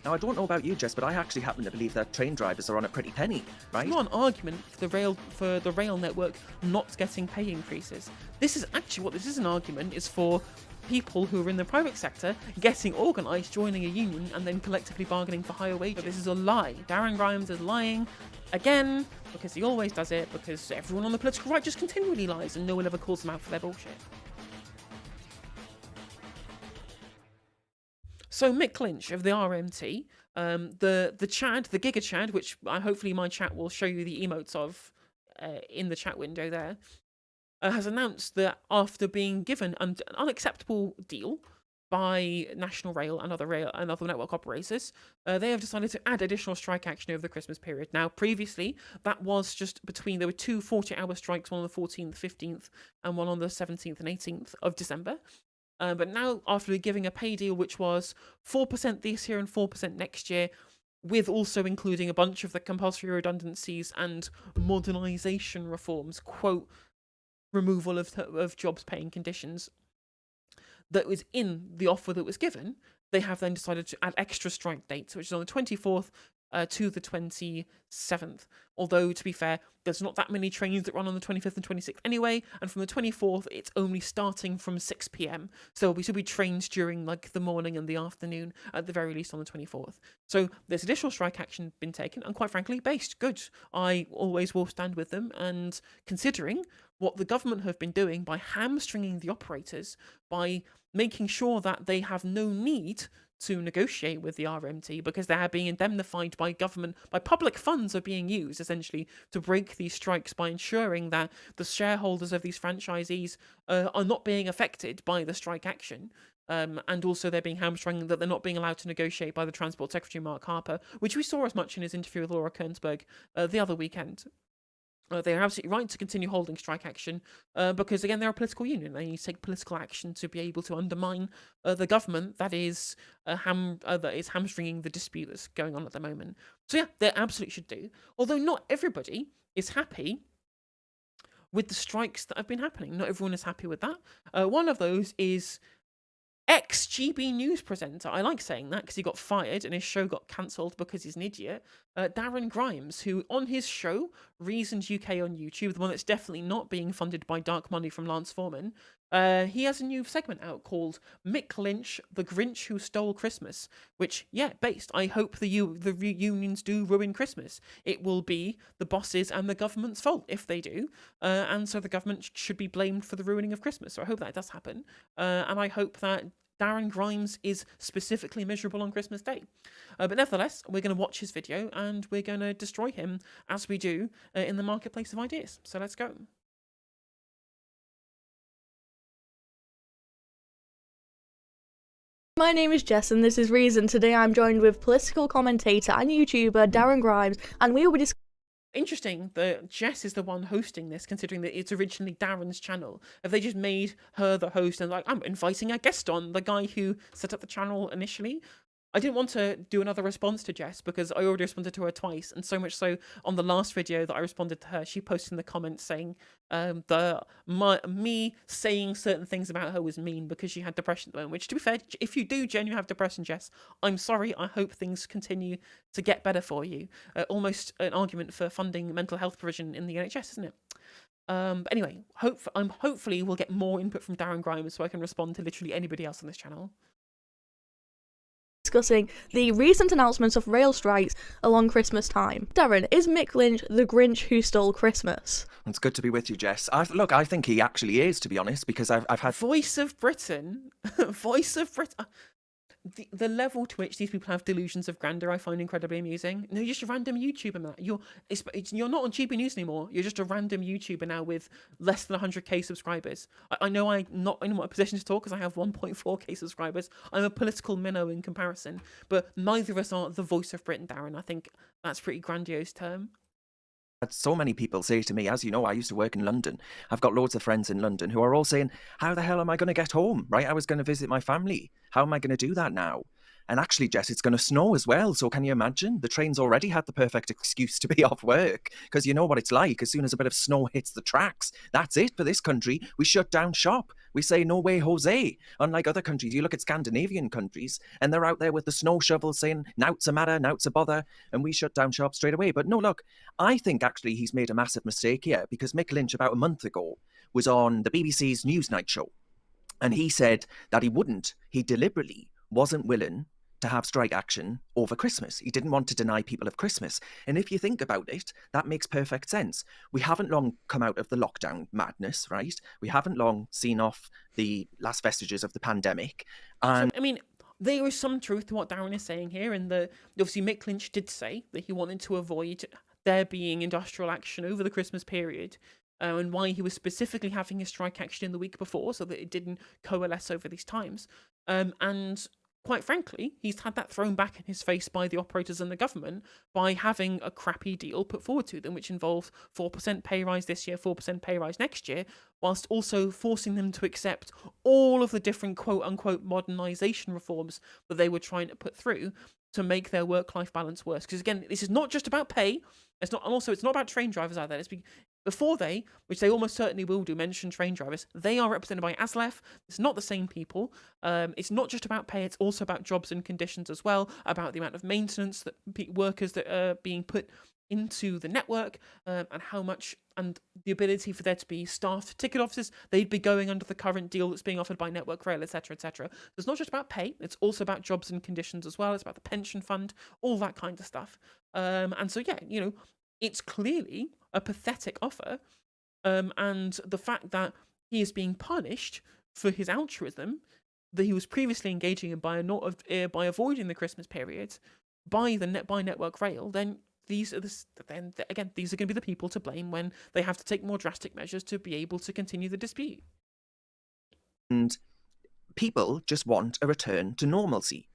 Now, I don't know about you, Jess, but I actually happen to believe that train drivers are on a pretty penny, right? It's not an argument for the rail network not getting pay increases. This is actually what this is an argument is for people who are in the private sector getting organised, joining a union, and then collectively bargaining for higher wages. This is a lie. Darren Grimes is lying again because he always does it, because everyone on the political right just continually lies and no one ever calls them out for their bullshit. So Mick Lynch of the RMT, the Chad, the Giga Chad, which hopefully my chat will show you the emotes of in the chat window there, has announced that after being given an unacceptable deal by National Rail and other network operators, they have decided to add additional strike action over the Christmas period. Now, previously, that was just there were two 40-hour strikes, one on the 14th, 15th, and one on the 17th and 18th of December. But now, after giving a pay deal which was 4% this year and 4% next year, with also including a bunch of the compulsory redundancies and modernisation reforms, quote, removal of jobs paying conditions, that was in the offer that was given, they have then decided to add extra strike dates, which is on the 24th to the 27th. Although, to be fair, there's not that many trains that run on the 25th and 26th anyway, and from the 24th, it's only starting from 6 p.m. So we should be trains during like the morning and the afternoon, at the very least on the 24th. So there's additional strike action been taken, and quite frankly, based good. I always will stand with them, and considering what the government have been doing by hamstringing the operators, by making sure that they have no need to negotiate with the RMT because they are being indemnified by government, by public funds are being used essentially to break these strikes by ensuring that the shareholders of these franchisees are not being affected by the strike action. And also they're being hamstrung that they're not being allowed to negotiate by the Transport Secretary Mark Harper, which we saw as much in his interview with Laura Kearnsberg the other weekend. They are absolutely right to continue holding strike action because, again, they're a political union. They need to take political action to be able to undermine the government that is hamstringing the dispute that's going on at the moment. So, yeah, they absolutely should do. Although not everybody is happy with the strikes that have been happening. Not everyone is happy with that. One of those is ex-GB News presenter, I like saying that because he got fired and his show got cancelled because he's an idiot, Darren Grimes, who on his show, Reasons UK on YouTube, the one that's definitely not being funded by dark money from Lance Foreman, he has a new segment out called Mick Lynch, the Grinch Who Stole Christmas, which, yeah, based, I hope the unions do ruin Christmas. It will be the bosses and the government's fault if they do, and so the government should be blamed for the ruining of Christmas. So I hope that does happen, and I hope that Darren Grimes is specifically miserable on Christmas Day. But nevertheless, we're going to watch his video and we're going to destroy him as we do in the marketplace of ideas. So let's go. My name is Jess and this is Reason. Today I'm joined with political commentator and YouTuber Darren Grimes, and we will be discussing. Interesting that Jess is the one hosting this, considering that it's originally Darren's channel. Have they just made her the host and like, I'm inviting a guest on, the guy who set up the channel initially? I didn't want to do another response to Jess because I already responded to her twice, and so much so on the last video that I responded to her, she posted in the comments saying me saying certain things about her was mean because she had depression at the moment, which, to be fair, if you do genuinely have depression, Jess, I'm sorry. I hope things continue to get better for you. Almost an argument for funding mental health provision in the NHS, isn't it? But anyway, hopefully we'll get more input from Darren Grimes so I can respond to literally anybody else on this channel. Discussing the recent announcements of rail strikes along Christmas time. Darren, is Mick Lynch the Grinch who stole Christmas? It's good to be with you, Jess. Look, I think he actually is, to be honest, because I've had... Voice of Britain. Voice of Britain. The level to which these people have delusions of grandeur, I find incredibly amusing. No, you're just a random YouTuber, Matt. You're not on GB News anymore. You're just a random YouTuber now with less than 100k subscribers. I know I'm not in a position to talk because I have 1.4k subscribers. I'm a political minnow in comparison, but neither of us are the voice of Britain, Darren. I think that's a pretty grandiose term. So many people say to me, as you know, I used to work in London. I've got loads of friends in London who are all saying, how the hell am I going to get home, right? I was going to visit my family. How am I going to do that now? And actually, Jess, it's going to snow as well. So can you imagine? The trains already had the perfect excuse to be off work, because you know what it's like. As soon as a bit of snow hits the tracks, that's it for this country. We shut down shop. We say, no way, Jose. Unlike other countries, you look at Scandinavian countries, and they're out there with the snow shovel saying, nowt's a matter, nowt's a bother, and we shut down shop straight away. But no, look, I think actually he's made a massive mistake here, because Mick Lynch, about a month ago, was on the BBC's Newsnight show, and he said that he deliberately wasn't willing to have strike action over Christmas. He didn't want to deny people of Christmas. And if you think about it, that makes perfect sense. We haven't long come out of the lockdown madness, right? We haven't long seen off the last vestiges of the pandemic. And I mean, there is some truth to what Darren is saying here, and obviously Mick Lynch did say that he wanted to avoid there being industrial action over the Christmas period, and why he was specifically having his strike action in the week before, so that it didn't coalesce over these times. And quite frankly, he's had that thrown back in his face by the operators and the government by having a crappy deal put forward to them, which involves 4% pay rise this year, 4% pay rise next year, whilst also forcing them to accept all of the different quote-unquote modernisation reforms that they were trying to put through to make their work-life balance worse. Because again, this is not just about pay. It's not about train drivers either. Before they, which they almost certainly will do, mention train drivers, they are represented by ASLEF. It's not the same people. It's not just about pay, it's also about jobs and conditions as well, about the amount of maintenance that workers that are being put into the network, and how much, and the ability for there to be staffed ticket offices. They'd be going under the current deal that's being offered by Network Rail, etc., etc. So it's not just about pay, it's also about jobs and conditions as well. It's about the pension fund, all that kind of stuff. And so, yeah, it's clearly a pathetic offer, and the fact that he is being punished for his altruism that he was previously engaging in by avoiding the Christmas period by Network Rail, then these are going to be the people to blame when they have to take more drastic measures to be able to continue the dispute. And people just want a return to normalcy.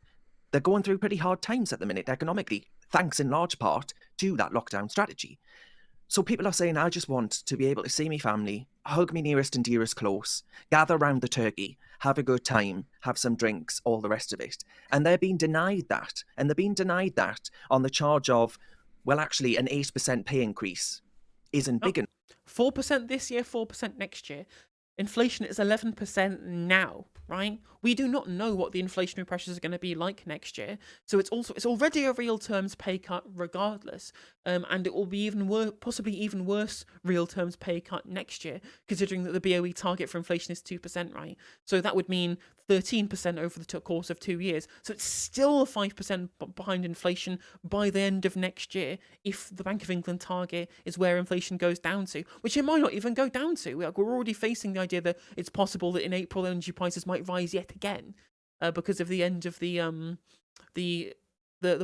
They're going through pretty hard times at the minute economically, thanks in large part to that lockdown strategy. So people are saying, I just want to be able to see me family, hug me nearest and dearest close, gather round the turkey, have a good time, have some drinks, all the rest of it. And they're being denied that. And they're being denied that on the charge of, well, actually, an 8% pay increase isn't big enough. 4% this year, 4% next year. Inflation is 11% now, right? We do not know what the inflationary pressures are going to be like next year. So it's already a real terms pay cut regardless. And it will be possibly even worse real terms pay cut next year, considering that the BOE target for inflation is 2%, right? So that would mean 13% over the course of 2 years. So it's still 5% behind inflation by the end of next year if the Bank of England target is where inflation goes down to, which it might not even go down to. We're already facing the idea that it's possible that in April energy prices might rise yet again because of the end of the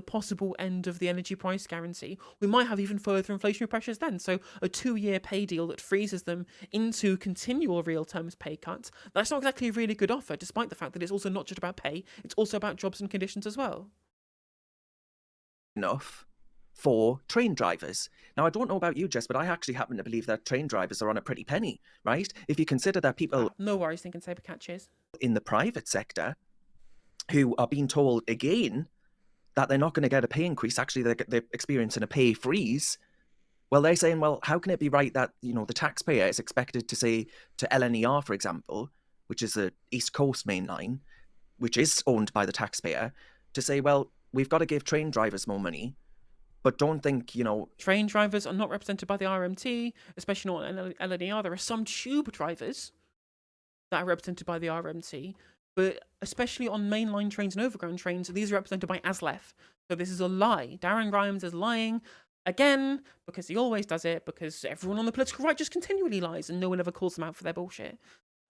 possible end of the energy price guarantee. We might have even further inflationary pressures then. So a 2-year pay deal that freezes them into continual real terms pay cuts, that's not exactly a really good offer, despite the fact that it's also not just about pay, it's also about jobs and conditions as well. Enough for train drivers. Now, I don't know about you, Jess, but I actually happen to believe that train drivers are on a pretty penny, right? If you consider that people... No worries, thinking saber catches. ...in the private sector who are being told again that they're not going to get a pay increase, actually they're experiencing a pay freeze, well, they're saying, well, how can it be right that, the taxpayer is expected to say to LNER, for example, which is the East Coast main line, which is owned by the taxpayer, to say, well, we've got to give train drivers more money, but don't think, Train drivers are not represented by the RMT, especially not on LNER. There are some tube drivers that are represented by the RMT, but especially on mainline trains and overground trains, these are represented by ASLEF. So this is a lie. Darren Grimes is lying again, because he always does it, because everyone on the political right just continually lies and no one ever calls them out for their bullshit.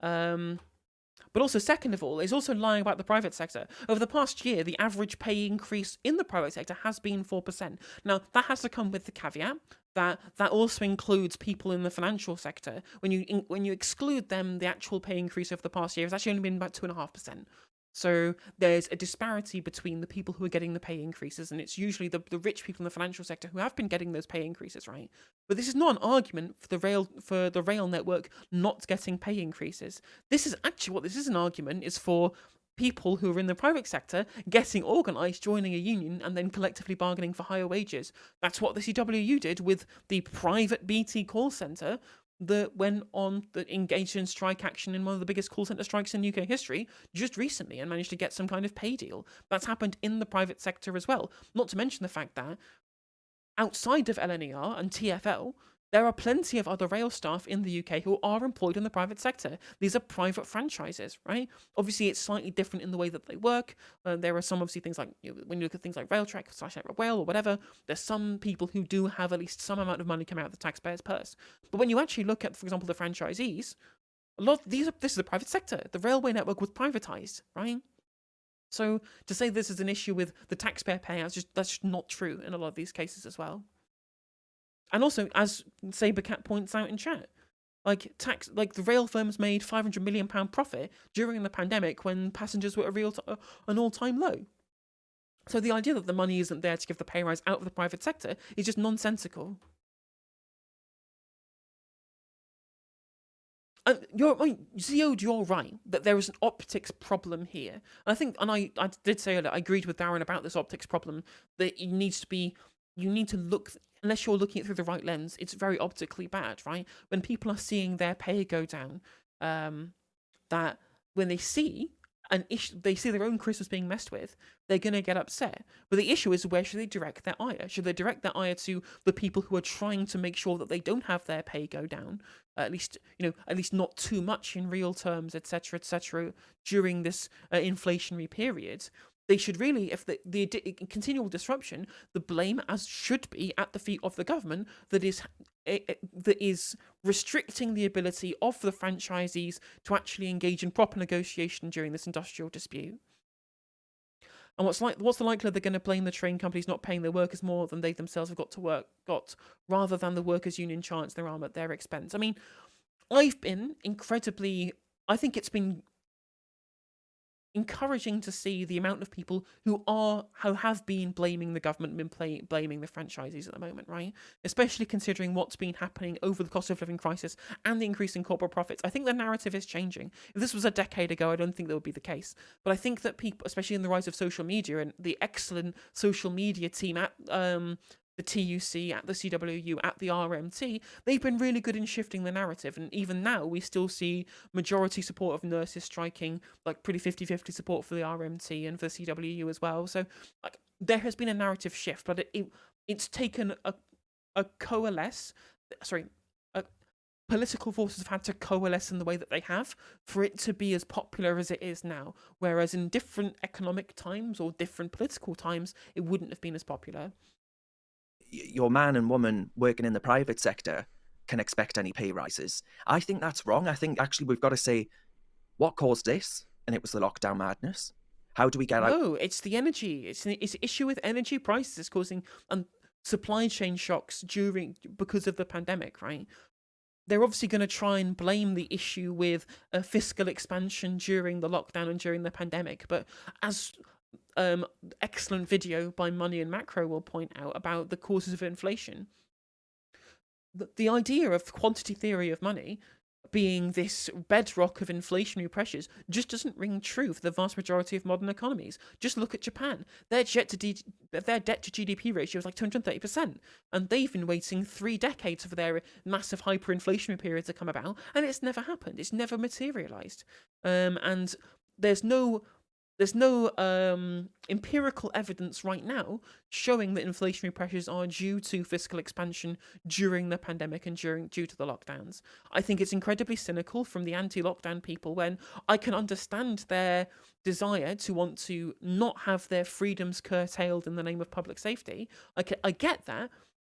But also, second of all, he's also lying about the private sector. Over the past year, the average pay increase in the private sector has been 4%. Now, that has to come with the caveat that also includes people in the financial sector. When you exclude them, the actual pay increase over the past year has actually only been about 2.5%. So there's a disparity between the people who are getting the pay increases, and it's usually the rich people in the financial sector who have been getting those pay increases, right? But this is not an argument for the rail network not getting pay increases. This is actually what this is an argument is for people who are in the private sector getting organised, joining a union, and then collectively bargaining for higher wages. That's what the CWU did with the private BT call centre that engaged in strike action in one of the biggest call centre strikes in UK history just recently and managed to get some kind of pay deal. That's happened in the private sector as well. Not to mention the fact that outside of LNER and TfL, there are plenty of other rail staff in the UK who are employed in the private sector. These are private franchises, right? Obviously, it's slightly different in the way that they work. There are some, obviously, things like, when you look at things like Railtrack / Rail or whatever, there's some people who do have at least some amount of money come out of the taxpayer's purse. But when you actually look at, for example, the franchisees, this is the private sector. The railway network was privatized, right? So to say this is an issue with the taxpayer payouts, that's just not true in a lot of these cases as well. And also, as Sabercat points out in chat, like the rail firms made £500 million profit during the pandemic when passengers were at an all-time low. So the idea that the money isn't there to give the pay rise out of the private sector is just nonsensical. And you're right that there is an optics problem here. And I did say earlier, I agreed with Darren about this optics problem, that you need to look, unless you're looking at it through the right lens, it's very optically bad, right? When people are seeing their pay go down, that when they see they see their own Christmas being messed with, they're going to get upset. But the issue is, where should they direct their ire? Should they direct their ire to the people who are trying to make sure that they don't have their pay go down, at least not too much in real terms, etc., during this inflationary period? They should really, if the continual disruption, the blame should be at the feet of the government that is restricting the ability of the franchisees to actually engage in proper negotiation during this industrial dispute. And what's the likelihood they're going to blame the train companies not paying their workers more than they themselves have got, rather than the workers' union chance their arm at their expense? I mean, I think it's been encouraging to see the amount of people who have been blaming the government, blaming the franchisees at the moment, right? Especially considering what's been happening over the cost of living crisis and the increase in corporate profits. I think the narrative is changing. If this was a decade ago, I don't think that would be the case. But I think that people, especially in the rise of social media and the excellent social media team at the TUC, at the CWU, at the RMT, they've been really good in shifting the narrative. And even now, we still see majority support of nurses striking, like pretty 50-50 support for the RMT and for the CWU as well. So like, there has been a narrative shift, but it's taken political forces have had to coalesce in the way that they have for it to be as popular as it is now. Whereas in different economic times or different political times, it wouldn't have been as popular. Your man and woman working in the private sector can expect any pay rises. I think that's wrong. I think actually we've got to say, what caused this? And it was the lockdown madness. How do we get out? No, it's the energy. It's an issue with energy prices causing supply chain shocks because of the pandemic, right? They're obviously going to try and blame the issue with fiscal expansion during the lockdown and during the pandemic. But as excellent video by Money and Macro will point out about the causes of inflation, the idea of quantity theory of money being this bedrock of inflationary pressures just doesn't ring true for the vast majority of modern economies. Just look at Japan. Their debt to GDP ratio is like 230%, and they've been waiting 3 decades for their massive hyperinflationary period to come about, and it's never happened. It's never materialized. And there's no empirical evidence right now showing that inflationary pressures are due to fiscal expansion during the pandemic and due to the lockdowns. I think it's incredibly cynical from the anti-lockdown people, when I can understand their desire to want to not have their freedoms curtailed in the name of public safety. I get that,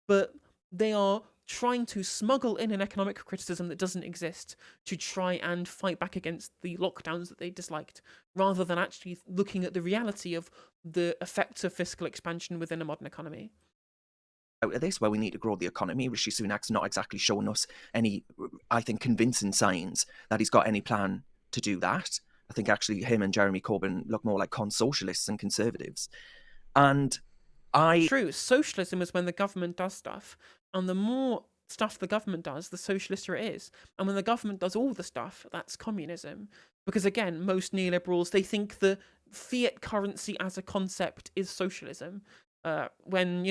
but they are trying to smuggle in an economic criticism that doesn't exist to try and fight back against the lockdowns that they disliked, rather than actually looking at the reality of the effects of fiscal expansion within a modern economy. Out of this, where we need to grow the economy, Rishi Sunak's not exactly showing us any, I think, convincing signs that he's got any plan to do that. I think actually him and Jeremy Corbyn look more like con-socialists and conservatives. And True, socialism is when the government does stuff, and the more stuff the government does, the socialister it is. And when the government does all the stuff, that's communism. Because again, most neoliberals, they think the fiat currency as a concept is socialism. When,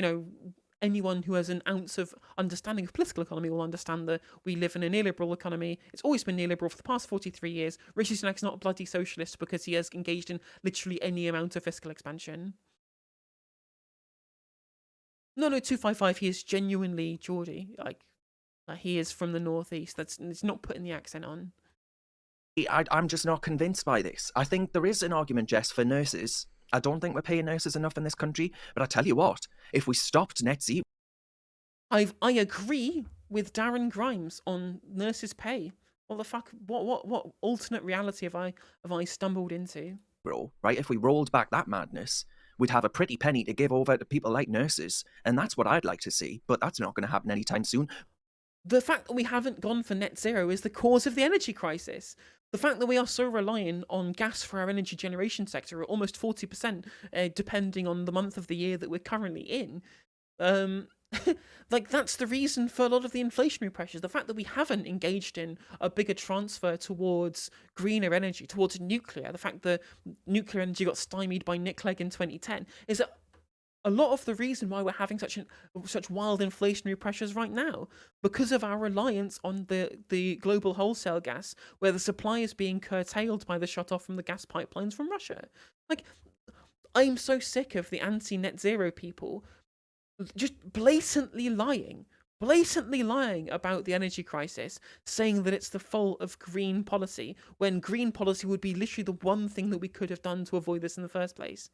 anyone who has an ounce of understanding of political economy will understand that we live in a neoliberal economy. It's always been neoliberal for the past 43 years. Rishi Sunak's not a bloody socialist because he has engaged in literally any amount of fiscal expansion. No, 255, he is genuinely Geordie. Like he is from the northeast. It's not putting the accent on. I'm just not convinced by this. I think there is an argument, Jess, for nurses. I don't think we're paying nurses enough in this country, but I tell you what, if we stopped net zero... I agree with Darren Grimes on nurses' pay. What the fuck? What alternate reality have I stumbled into? Right, if we rolled back that madness, we'd have a pretty penny to give over to people like nurses, and that's what I'd like to see, but that's not going to happen anytime soon. The fact that we haven't gone for net zero is the cause of the energy crisis. The fact that we are so reliant on gas for our energy generation sector, at almost 40%, depending on the month of the year that we're currently in, that's the reason for a lot of the inflationary pressures. The fact that we haven't engaged in a bigger transfer towards greener energy, towards nuclear, the fact that nuclear energy got stymied by Nick Clegg in 2010, is that a lot of the reason why we're having such wild inflationary pressures right now, because of our reliance on the global wholesale gas, where the supply is being curtailed by the shut off from the gas pipelines from Russia. I'm so sick of the anti-net zero people just blatantly lying about the energy crisis, saying that it's the fault of green policy, when green policy would be literally the one thing that we could have done to avoid this in the first place.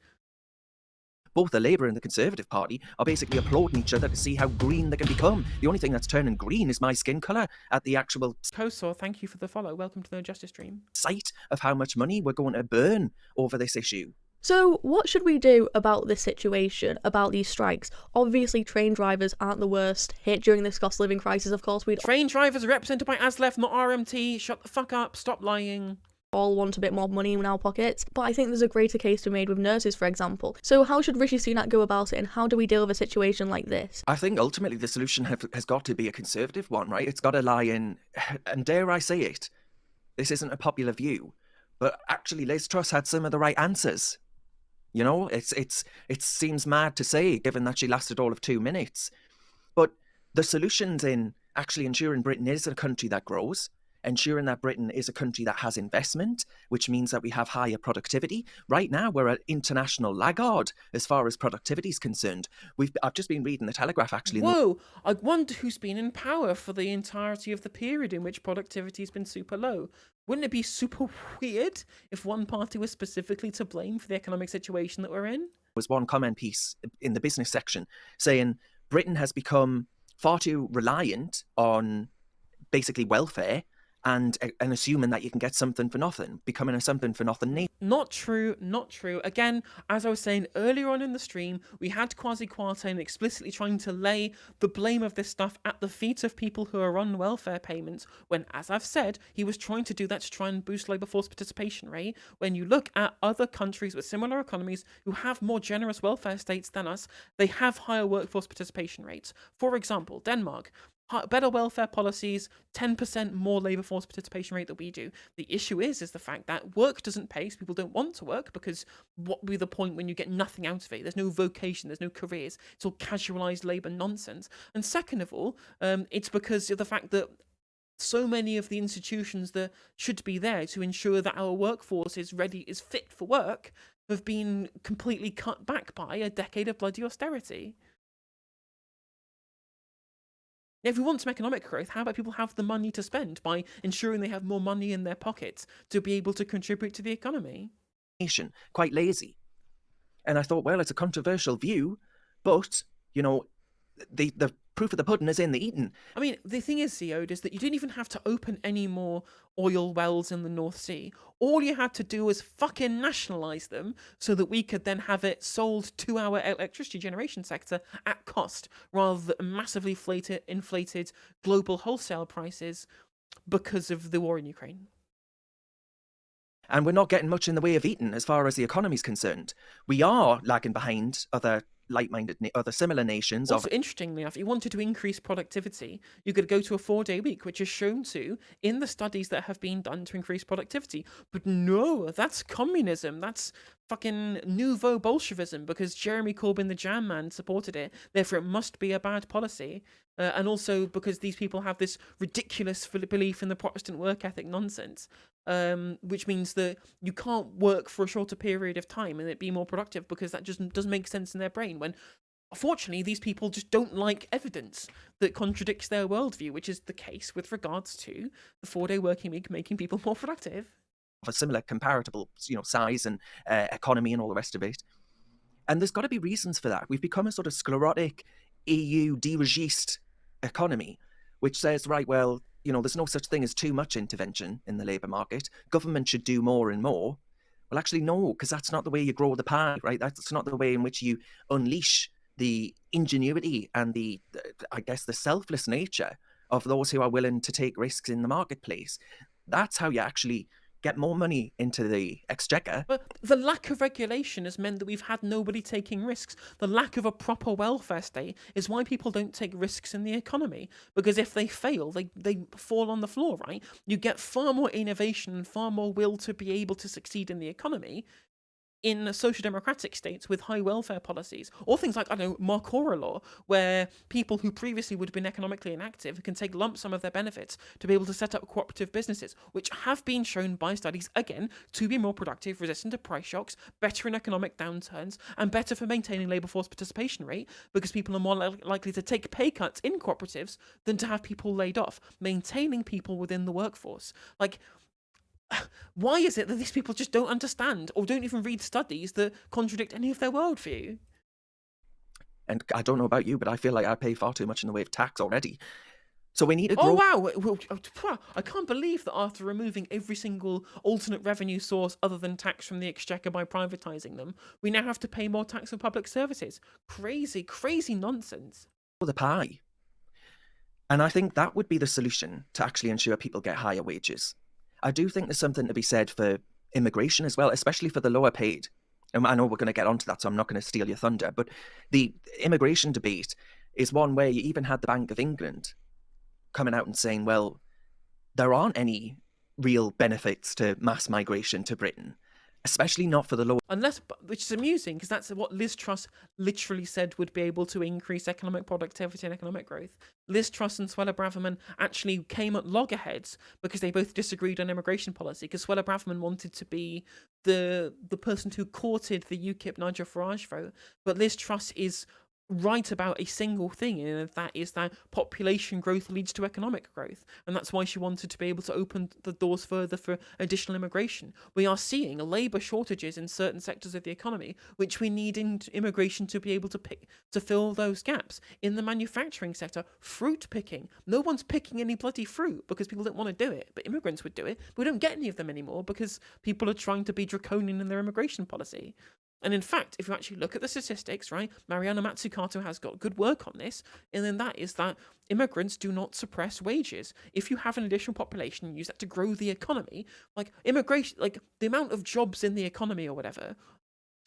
Both the Labour and the Conservative Party are basically applauding each other to see how green they can become. The only thing that's turning green is my skin colour at the actual... Kosor, thank you for the follow. Welcome to the Justice Stream. ...sight of how much money we're going to burn over this issue. So what should we do about this situation, about these strikes? Obviously, train drivers aren't the worst hit during this cost of living crisis. Of course, we'd train drivers are represented by ASLEF, not RMT. Shut the fuck up. Stop lying. All want a bit more money in our pockets, but I think there's a greater case to be made with nurses, for example. So how should Rishi Sunak go about it, and how do we deal with a situation like this? I think ultimately the solution has got to be a conservative one, right? It's got to lie in, and dare I say it, this isn't a popular view, but actually Liz Truss had some of the right answers. It seems mad to say, given that she lasted all of 2 minutes, but the solution's in actually ensuring Britain is a country that grows, ensuring that Britain is a country that has investment, which means that we have higher productivity. Right now, we're an international laggard as far as productivity is concerned. I've just been reading the Telegraph, actually. Whoa! I wonder who's been in power for the entirety of the period in which productivity has been super low. Wouldn't it be super weird if one party was specifically to blame for the economic situation that we're in? Was one comment piece in the business section saying Britain has become far too reliant on basically welfare and assuming that you can get something for nothing, becoming a something for nothing nation. Not true. Again, as I was saying earlier on in the stream, we had Kwasi Kwarteng explicitly trying to lay the blame of this stuff at the feet of people who are on welfare payments, when, as I've said, he was trying to do that to try and boost labour force participation rate. When you look at other countries with similar economies who have more generous welfare states than us, they have higher workforce participation rates. For example, Denmark. Better welfare policies, 10% more labour force participation rate that we do. The issue is the fact that work doesn't pay, so people don't want to work, because what would be the point when you get nothing out of it? There's no vocation, there's no careers. It's all casualised labour nonsense. And second of all, it's because of the fact that so many of the institutions that should be there to ensure that our workforce is fit for work, have been completely cut back by a decade of bloody austerity. If we want some economic growth, how about people have the money to spend by ensuring they have more money in their pockets to be able to contribute to the economy? Quite lazy. And I thought, well, it's a controversial view, but, the proof of the pudding is in the eating. I mean, the thing is, Seod, is that you didn't even have to open any more oil wells in the North Sea. All you had to do was fucking nationalise them so that we could then have it sold to our electricity generation sector at cost, rather than massively inflated global wholesale prices because of the war in Ukraine. And we're not getting much in the way of eating as far as the economy's concerned. We are lagging behind other like-minded, other similar nations of Also, interestingly enough, if you wanted to increase productivity, you could go to a 4-day week, which is shown to in the studies that have been done to increase productivity. But no, that's communism. That's fucking nouveau Bolshevism, because Jeremy Corbyn, the jam man, supported it. Therefore, it must be a bad policy. And also because these people have this ridiculous belief in the Protestant work ethic nonsense, which means that you can't work for a shorter period of time and it be more productive, because that just doesn't make sense in their brain, when unfortunately, these people just don't like evidence that contradicts their worldview, which is the case with regards to the 4-day working week making people more productive. a similar comparable, size and economy and all the rest of it. And there's got to be reasons for that. We've become a sort of sclerotic EU dirigiste economy, which says, right, well, there's no such thing as too much intervention in the labour market. Government should do more and more. Well, actually, no, because that's not the way you grow the pie, right? That's not the way in which you unleash the ingenuity and the selfless nature of those who are willing to take risks in the marketplace. That's how you actually get more money into the exchequer. But the lack of regulation has meant that we've had nobody taking risks. The lack of a proper welfare state is why people don't take risks in the economy. Because if they fail, they fall on the floor, right? You get far more innovation and far more will to be able to succeed in the economy in social democratic states with high welfare policies, or things like, I don't know, Marcora law, where people who previously would have been economically inactive can take lump sum of their benefits to be able to set up cooperative businesses, which have been shown by studies, again, to be more productive, resistant to price shocks, better in economic downturns, and better for maintaining labour force participation rate, because people are more likely to take pay cuts in cooperatives than to have people laid off, maintaining people within the workforce. Like, why is it that these people just don't understand or don't even read studies that contradict any of their worldview? And I don't know about you, but I feel like I pay far too much in the way of tax already. So we need to grow. Oh, wow. I can't believe that after removing every single alternate revenue source other than tax from the exchequer by privatising them, we now have to pay more tax for public services. Crazy, crazy nonsense. The pie. And I think that would be the solution to actually ensure people get higher wages. I do think there's something to be said for immigration as well, especially for the lower paid. And I know we're going to get onto that, so I'm not going to steal your thunder, but the immigration debate is one where you even had the Bank of England coming out and saying, well, there aren't any real benefits to mass migration to Britain, especially not for the lower. Unless, which is amusing, because that's what Liz Truss literally said would be able to increase economic productivity and economic growth. Liz Truss and Suella Braverman actually came at loggerheads because they both disagreed on immigration policy, because Suella Braverman wanted to be the person who courted the UKIP Nigel Farage vote, but Liz Truss is right about a single thing, and that is that population growth leads to economic growth, and that's why she wanted to be able to open the doors further for additional immigration. We are seeing labour shortages in certain sectors of the economy, which we need immigration to be able to fill those gaps. In the manufacturing sector, fruit picking. No one's picking any bloody fruit because people don't want to do it, but immigrants would do it. But we don't get any of them anymore because people are trying to be draconian in their immigration policy. And in fact, if you actually look at the statistics, right, Mariana Mazzucato has got good work on this, and then that is that immigrants do not suppress wages. If you have an additional population and use that to grow the economy, like immigration, like the amount of jobs in the economy or whatever,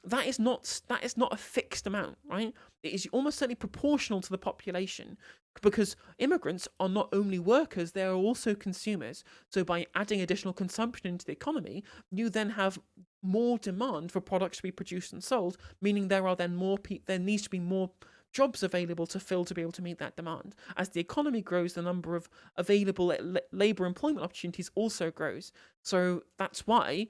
that is not a fixed amount, right? It is almost certainly proportional to the population, because immigrants are not only workers, they are also consumers. So by adding additional consumption into the economy, you then have more demand for products to be produced and sold, meaning there are then there needs to be more jobs available to fill to be able to meet that demand. As the economy grows, the number of available labour employment opportunities also grows. So that's why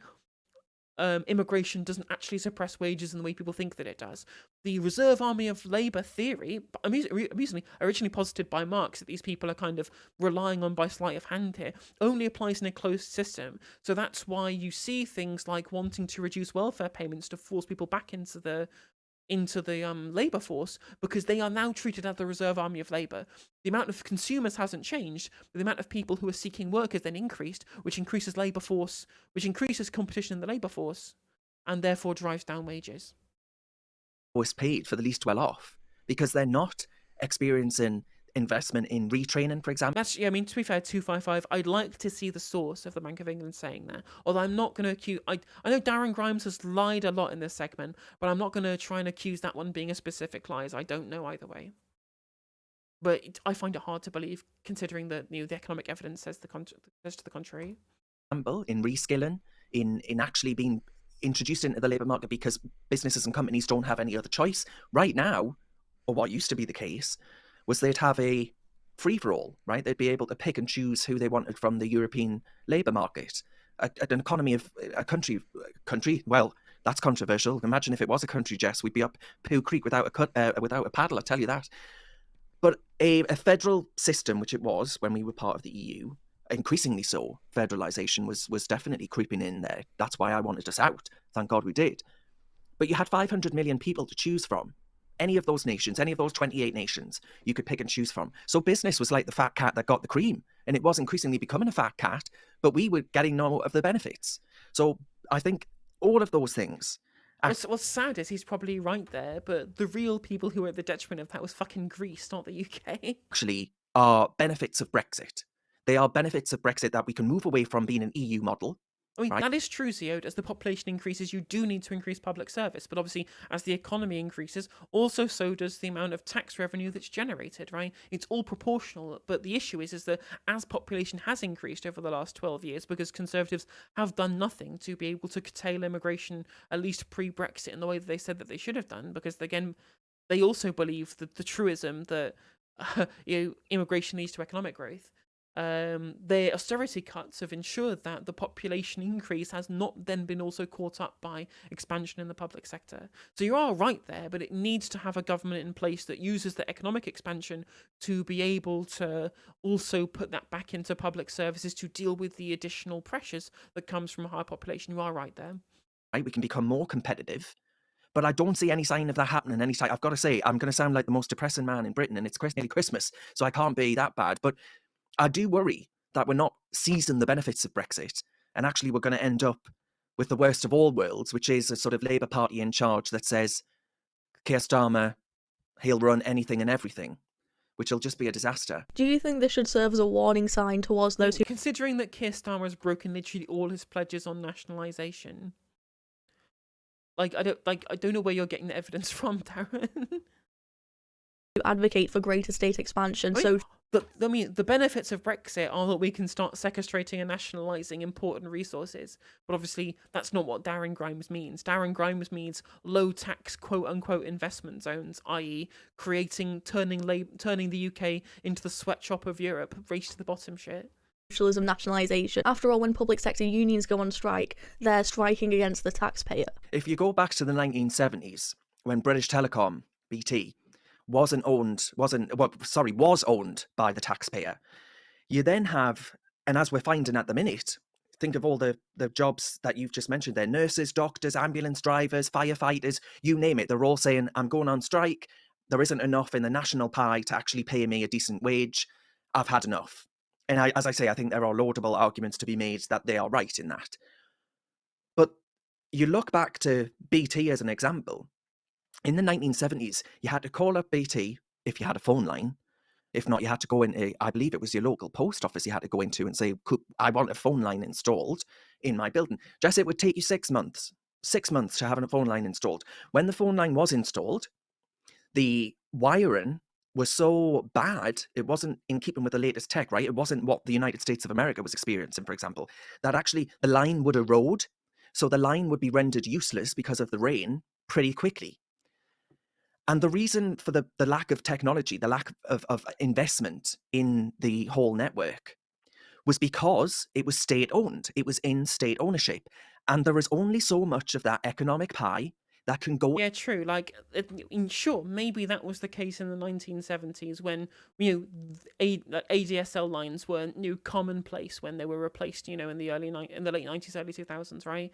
immigration doesn't actually suppress wages in the way people think that it does. The reserve army of labour theory, amusingly, originally posited by Marx, that these people are kind of relying on by sleight of hand here, only applies in a closed system. So that's why you see things like wanting to reduce welfare payments to force people back into the labour force, because they are now treated as the reserve army of labour. The amount of consumers hasn't changed, but the amount of people who are seeking work has then increased, which increases labour force, which increases competition in the labour force, and therefore drives down wages. Was paid for the least well off, because they're not experiencing investment in retraining, for example. That's, yeah, I mean, to be fair, 255, I'd like to see the source of the Bank of England saying that. Although I'm not going to accuse... I know Darren Grimes has lied a lot in this segment, but I'm not going to try and accuse that one being a specific lie, as I don't know either way. But I find it hard to believe, considering that, the economic evidence says to the contrary. In reskilling, in actually being introduced into the labour market because businesses and companies don't have any other choice. Right now, or what used to be the case, was they'd have a free-for-all, right? They'd be able to pick and choose who they wanted from the European labour market. An economy of a country, well, that's controversial. Imagine if it was a country, Jess, we'd be up Pooh Creek without a paddle, I tell you that. But a federal system, which it was when we were part of the EU, increasingly so, federalisation was definitely creeping in there. That's why I wanted us out. Thank God we did. But you had 500 million people to choose from. Any of those nations, any of those 28 nations, you could pick and choose from. So business was like the fat cat that got the cream. And it was increasingly becoming a fat cat, but we were getting none of the benefits. So I think all of those things... What's sad is he's probably right there, but the real people who were at the detriment of that was fucking Greece, not the UK. Actually are benefits of Brexit. They are benefits of Brexit that we can move away from being an EU model. I mean, right? That is true, Ziod. As the population increases, you do need to increase public service. But obviously, as the economy increases, also so does the amount of tax revenue that's generated, right? It's all proportional. But the issue is that as population has increased over the last 12 years, because Conservatives have done nothing to be able to curtail immigration, at least pre-Brexit, in the way that they said that they should have done, because, again, they also believe that the truism that immigration leads to economic growth. Their austerity cuts have ensured that the population increase has not then been also caught up by expansion in the public sector. So you are right there, but it needs to have a government in place that uses the economic expansion to be able to also put that back into public services to deal with the additional pressures that comes from a higher population. You are right there. Right, we can become more competitive. But I don't see any sign of that happening anytime. I've got to say, I'm going to sound like the most depressing man in Britain, and it's nearly Christmas, so I can't be that bad. But I do worry that we're not seizing the benefits of Brexit, and actually we're going to end up with the worst of all worlds, which is a sort of Labour Party in charge that says, Keir Starmer, he'll run anything and everything, which will just be a disaster. Do you think this should serve as a warning sign towards those who... Considering that Keir Starmer has broken literally all his pledges on nationalisation, I don't know where you're getting the evidence from, Darren. advocate for greater state expansion. The benefits of Brexit are that we can start sequestrating and nationalising important resources. But obviously, that's not what Darren Grimes means. Darren Grimes means low-tax, quote-unquote, investment zones, i.e. turning the UK into the sweatshop of Europe, race to the bottom shit. Socialism, nationalisation. After all, when public sector unions go on strike, they're striking against the taxpayer. If you go back to the 1970s, when British Telecom, BT, was owned by the taxpayer, you then have, and as we're finding at the minute, think of all the jobs that you've just mentioned there, nurses, doctors, ambulance drivers, firefighters, you name it, they're all saying, I'm going on strike, there isn't enough in the national pie to actually pay me a decent wage, I've had enough. And as I say, I think there are laudable arguments to be made that they are right in that. But you look back to BT as an example. In the 1970s, you had to call up BT if you had a phone line. If not, you had to go into, I believe it was your local post office you had to go into and say, I want a phone line installed in my building. Just it would take you 6 months. 6 months to have a phone line installed. When the phone line was installed, the wiring was so bad, it wasn't in keeping with the latest tech, right? It wasn't what the United States of America was experiencing, for example, that actually the line would erode. So the line would be rendered useless because of the rain pretty quickly. And the reason for the lack of technology, the lack of investment in the whole network was because it was state-owned. It was in state ownership. And there is only so much of that economic pie that can go... Yeah, true. Sure, maybe that was the case in the 1970s when, ADSL lines were commonplace when they were replaced, in the late 90s, early 2000s, right?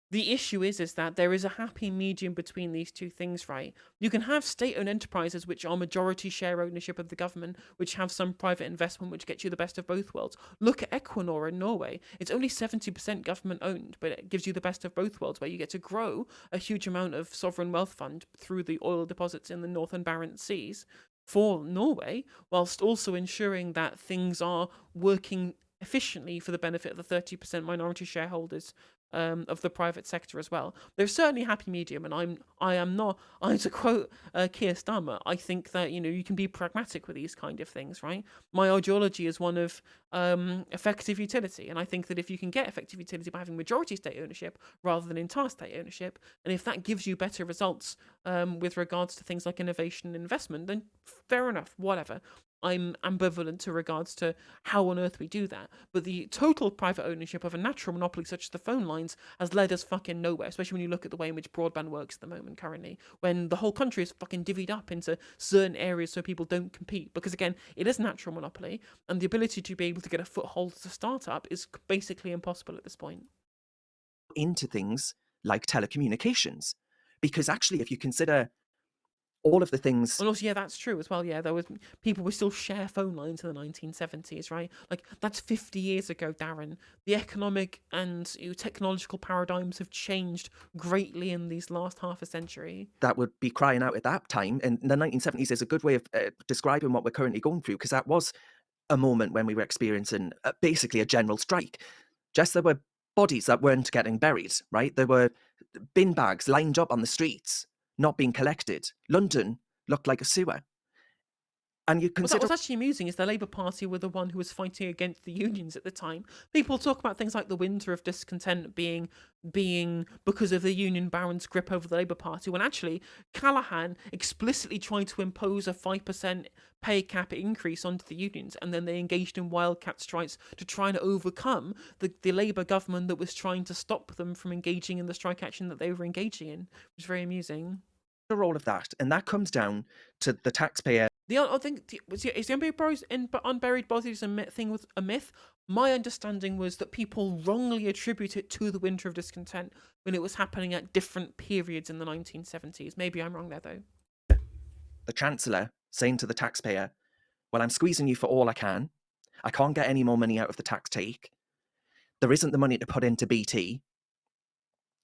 The issue is that there is a happy medium between these two things, right? You can have state-owned enterprises which are majority share ownership of the government, which have some private investment which gets you the best of both worlds. Look at Equinor in Norway. It's only 70% government-owned, but it gives you the best of both worlds, where you get to grow a huge amount of sovereign wealth fund through the oil deposits in the Northern Barents Seas, for Norway, whilst also ensuring that things are working efficiently for the benefit of the 30% minority shareholders of the private sector as well. There's certainly a happy medium, and I am not. I to quote Keir Starmer, I think that you can be pragmatic with these kind of things, right? My ideology is one of effective utility, and I think that if you can get effective utility by having majority state ownership rather than entire state ownership, and if that gives you better results with regards to things like innovation and investment, then fair enough, whatever. I'm ambivalent to regards to how on earth we do that. But the total private ownership of a natural monopoly such as the phone lines has led us fucking nowhere, especially when you look at the way in which broadband works at the moment currently, when the whole country is fucking divvied up into certain areas so people don't compete. Because again, it is a natural monopoly, and the ability to be able to get a foothold as a startup is basically impossible at this point. Into things like telecommunications. Because actually, if you consider all of the things And also, yeah, that's true as well. Yeah, there was people would still share phone lines in the 1970s, right? Like that's 50 years ago, Darren. The economic and technological paradigms have changed greatly in these last half a century. that would be crying out at that time, and the 1970s is a good way of describing what we're currently going through, because that was a moment when we were experiencing basically a general strike. Just there were bodies that weren't getting buried, right? There were bin bags lined up on the streets, not being collected. London looked like a sewer. And you What's consider actually amusing is the Labour Party were the one who was fighting against the unions at the time. People talk about things like the winter of discontent being because of the union barons' grip over the Labour Party, when actually Callaghan explicitly tried to impose a 5% pay cap increase onto the unions, and then they engaged in wildcat strikes to try and overcome the Labour government that was trying to stop them from engaging in the strike action that they were engaging in, which is very amusing. all of that, and that comes down to the taxpayer. I think is the unburied bodies thing was a myth. My understanding was that people wrongly attribute it to the winter of discontent when it was happening at different periods in the 1970s. Maybe I'm wrong there though. The Chancellor saying to the taxpayer, well, I'm squeezing you for all I can. I can't get any more money out of the tax take. There isn't the money to put into BT.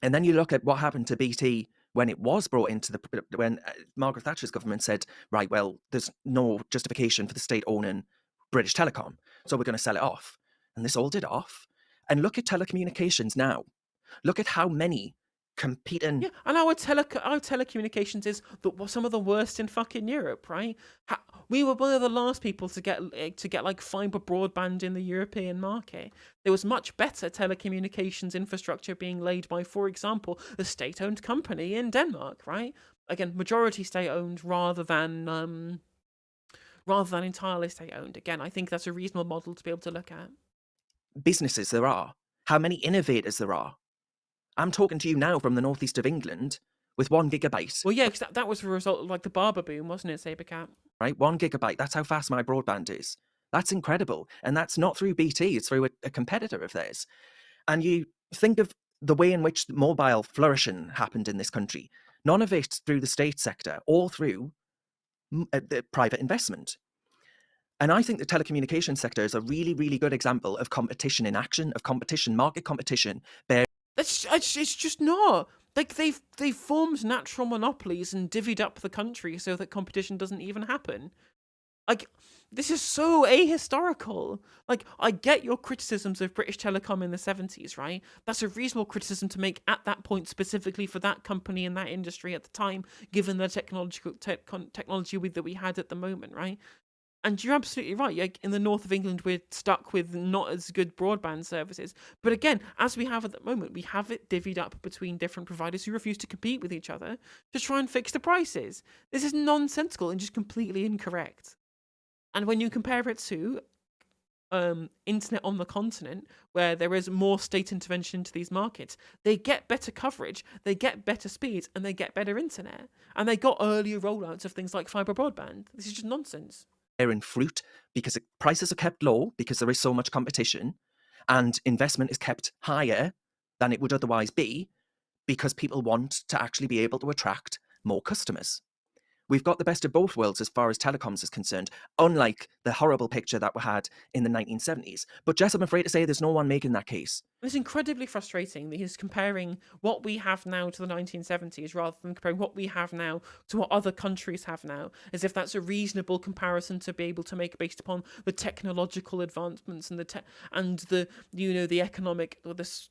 And then you look at what happened to BT when it was brought into when Margaret Thatcher's government said, right, well, there's no justification for the state owning British Telecom, so we're going to sell it off. And this all did off. And look at telecommunications now. Look at how many competing. Yeah, and our telecommunications is some of the worst in fucking Europe, right? We were one of the last people to get like fiber broadband in the European market. There was much better telecommunications infrastructure being laid by, for example, a state-owned company in Denmark, right? Again, majority state-owned rather than entirely state-owned. Again, I think that's a reasonable model to be able to look at. Businesses there are, how many innovators there are. I'm talking to you now from the northeast of England with 1 gigabyte. Well, yeah, because that was a result of like the barber boom, wasn't it, Sabercat? Right, 1 gigabyte. That's how fast my broadband is. That's incredible. And that's not through BT, it's through a competitor of theirs. And you think of the way in which mobile flourishing happened in this country. None of it through the state sector, all through the private investment. And I think the telecommunications sector is a really, really good example of competition in action, of competition, market competition. It's just not. Like they've formed natural monopolies and divvied up the country so that competition doesn't even happen. Like this is so ahistorical. Like I get your criticisms of British Telecom in the 70s, right? That's a reasonable criticism to make at that point specifically for that company and that industry at the time, given the technology that we had at the moment, right? And you're absolutely right. Like in the north of England, we're stuck with not as good broadband services. But again, as we have at the moment, we have it divvied up between different providers who refuse to compete with each other to try and fix the prices. This is nonsensical and just completely incorrect. And when you compare it to internet on the continent, where there is more state intervention into these markets, they get better coverage, they get better speeds, and they get better internet. And they got earlier rollouts of things like fibre broadband. This is just nonsense. In fruit because prices are kept low because there is so much competition, and investment is kept higher than it would otherwise be because people want to actually be able to attract more customers. We've got the best of both worlds as far as telecoms is concerned, unlike the horrible picture that we had in the 1970s. But Jess, I'm afraid to say there's no one making that case. It's incredibly frustrating that he's comparing what we have now to the 1970s rather than comparing what we have now to what other countries have now, as if that's a reasonable comparison to be able to make based upon the technological advancements and the economic or this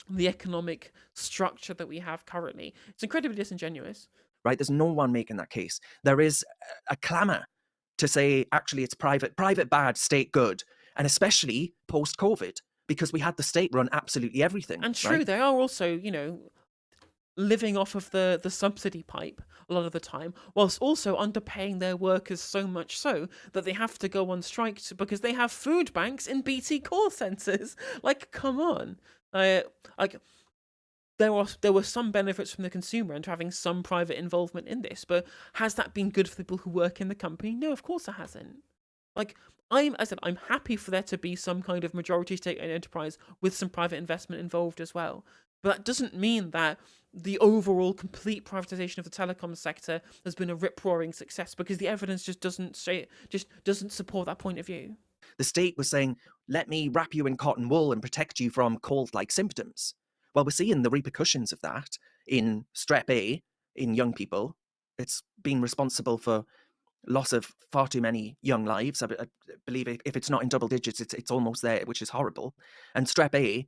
the economic structure that we have currently. It's incredibly disingenuous. Right? There's no one making that case. There is a clamour to say, actually, it's private bad, state good, and especially post-COVID, because we had the state run absolutely everything. And true, right? they are also, living off of the subsidy pipe a lot of the time, whilst also underpaying their workers so much so that they have to go on strike because they have food banks in BT call centres. Like, come on. Like, there were some benefits from the consumer and having some private involvement in this, but has that been good for the people who work in the company? No, of course it hasn't. Like, I'm happy for there to be some kind of majority state-owned enterprise with some private investment involved as well. But that doesn't mean that the overall complete privatization of the telecom sector has been a rip-roaring success, because the evidence just doesn't support that point of view. The state was saying, let me wrap you in cotton wool and protect you from cold-like symptoms. Well, we're seeing the repercussions of that in strep A in young people. It's been responsible for loss of far too many young lives. I believe if it's not in double digits, it's almost there, which is horrible. And strep A,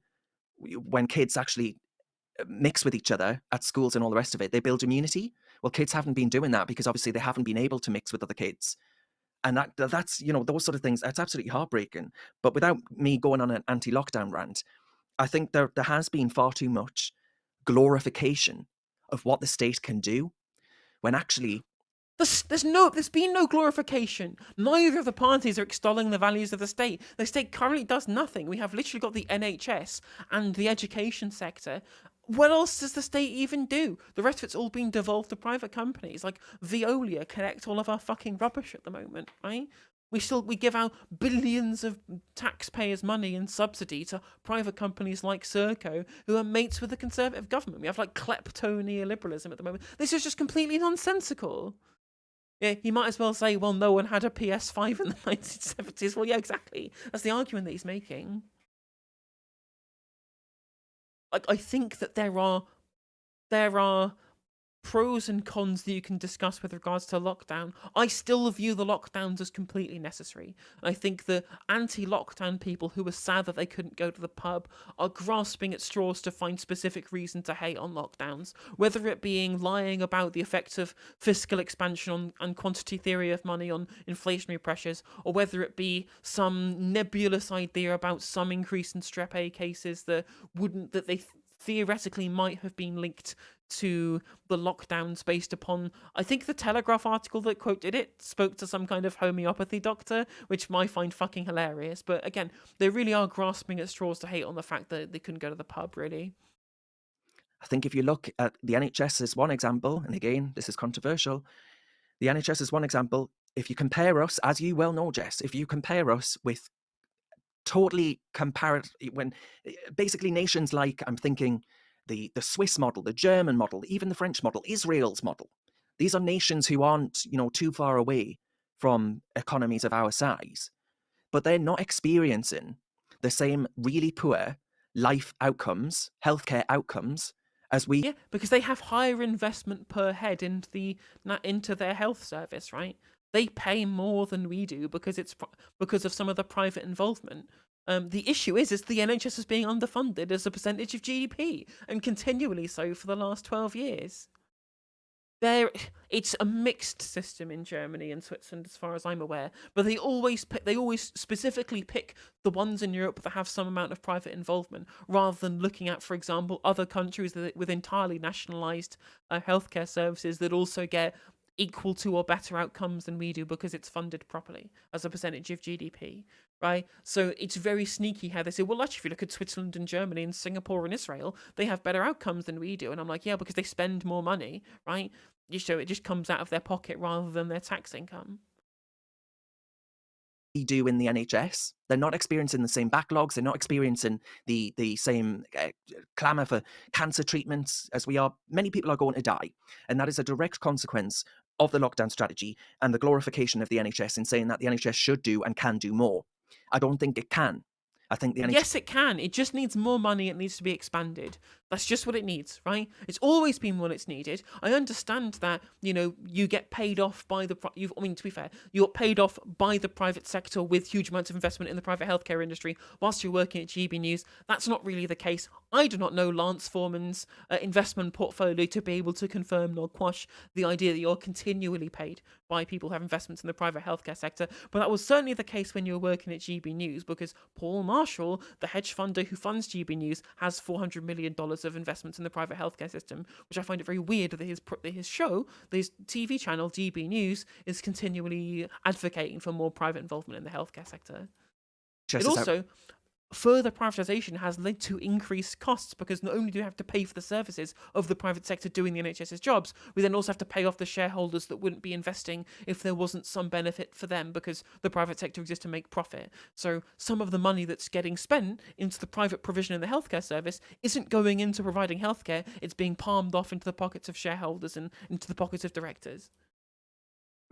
when kids actually mix with each other at schools and all the rest of it, they build immunity. Well, kids haven't been doing that because obviously they haven't been able to mix with other kids. And that's, those sort of things, that's absolutely heartbreaking. But without me going on an anti-lockdown rant, I think there has been far too much glorification of what the state can do, when actually There's been no glorification. Neither of the parties are extolling the values of the state. The state currently does nothing. We have literally got the NHS and the education sector. What else does the state even do? The rest of it's all being devolved to private companies like Veolia collect all of our fucking rubbish at the moment, right? We give out billions of taxpayers' money in subsidy to private companies like Serco, who are mates with the Conservative government. We have like klepto neoliberalism at the moment. This is just completely nonsensical. Yeah, you might as well say, well, no one had a PS5 in the 1970s. Well, yeah, exactly. That's the argument that he's making. Like, I think that there are pros and cons that you can discuss with regards to lockdown. I still view the lockdowns as completely necessary. I think the anti-lockdown people who were sad that they couldn't go to the pub are grasping at straws to find specific reason to hate on lockdowns, whether it being lying about the effects of fiscal expansion and quantity theory of money on inflationary pressures, or whether it be some nebulous idea about some increase in strep A cases that they theoretically might have been linked to the lockdowns based upon, I think the Telegraph article that quoted it spoke to some kind of homeopathy doctor, which I find fucking hilarious. But again, they really are grasping at straws to hate on the fact that they couldn't go to the pub, really. I think if you look at the NHS as one example, and again, this is controversial, the NHS is one example. If you compare us, as you well know, Jess, if you compare us with totally comparative, when basically nations like, I'm thinking, the Swiss model, the German model, even the French model, Israel's model. These are nations who aren't, too far away from economies of our size, but they're not experiencing the same really poor life outcomes, healthcare outcomes, as we. Yeah, because they have higher investment per head into their health service, right? They pay more than we do because because of some of the private involvement. The issue is the NHS is being underfunded as a percentage of GDP, and continually so for the last 12 years. It's a mixed system in Germany and Switzerland, as far as I'm aware. But they always specifically pick the ones in Europe that have some amount of private involvement, rather than looking at, for example, other countries with entirely nationalised healthcare services that also get equal to or better outcomes than we do because it's funded properly as a percentage of GDP, right? So it's very sneaky how they say, well, actually, if you look at Switzerland and Germany and Singapore and Israel, they have better outcomes than we do. And I'm like, yeah, because they spend more money, right? So it just comes out of their pocket rather than their tax income. do in the NHS. They're not experiencing the same backlogs. They're not experiencing the same clamour for cancer treatments as we are. Many people are going to die, and that is a direct consequence of the lockdown strategy and the glorification of the NHS in saying that the NHS should do and can do more. I don't think it can. I think the NHS. Yes, it can. It just needs more money. It needs to be expanded. That's just what it needs, right? It's always been what it's needed. I understand that, you get paid off by the. I mean, to be fair, you're paid off by the private sector with huge amounts of investment in the private healthcare industry whilst you're working at GB News. That's not really the case. I do not know Lance Foreman's investment portfolio to be able to confirm nor quash the idea that you're continually paid by people who have investments in the private healthcare sector. But that was certainly the case when you were working at GB News, because Paul Marshall, the hedge funder who funds GB News, has $400 million of investments in the private healthcare system, which I find it very weird that his show, his TV channel, DB News, is continually advocating for more private involvement in the healthcare sector. It also, further privatisation has led to increased costs, because not only do we have to pay for the services of the private sector doing the NHS's jobs, we then also have to pay off the shareholders that wouldn't be investing if there wasn't some benefit for them, because the private sector exists to make profit. So some of the money that's getting spent into the private provision in the healthcare service isn't going into providing healthcare, it's being palmed off into the pockets of shareholders and into the pockets of directors.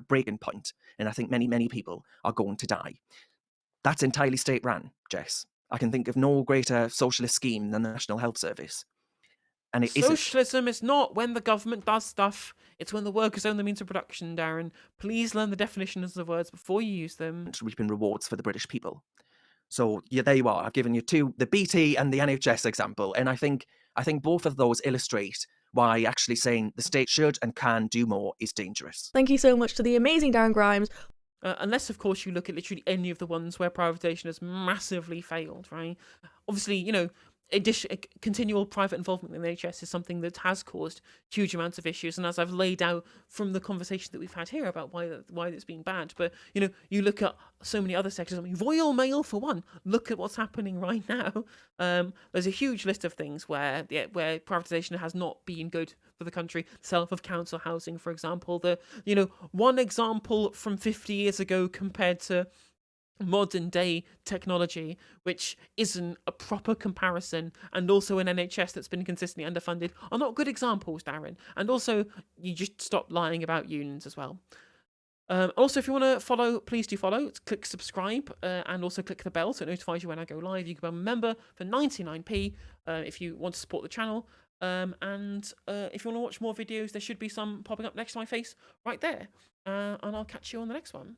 Breaking point, and I think many people are going to die. That's entirely state-run, Jess. I can think of no greater socialist scheme than the National Health Service. And it isn't. Socialism is not when the government does stuff, it's when the workers own the means of production, Darren. Please learn the definitions of words before you use them. Reaping rewards for the British people. So yeah, there you are. I've given you the BT and the NHS example, and I think both of those illustrate why actually saying the state should and can do more is dangerous. Thank you so much to the amazing Darren Grimes. Unless, of course, you look at literally any of the ones where privatisation has massively failed, right? Obviously, continual private involvement in the NHS is something that has caused huge amounts of issues, and as I've laid out from the conversation that we've had here about why it's been bad, but you look at so many other sectors. I mean, Royal Mail for one. Look at what's happening right now. There's a huge list of things where privatisation has not been good for the country. Sale of council housing, for example. One example from 50 years ago compared to modern day technology, which isn't a proper comparison, and also an NHS that's been consistently underfunded, are not good examples, Darren. And also, you just stop lying about unions as well. Also, if you want to follow, please do follow. Click subscribe and also click the bell so it notifies you when I go live. You can become a member for 99p if you want to support the channel. And if you want to watch more videos, there should be some popping up next to my face right there. And I'll catch you on the next one.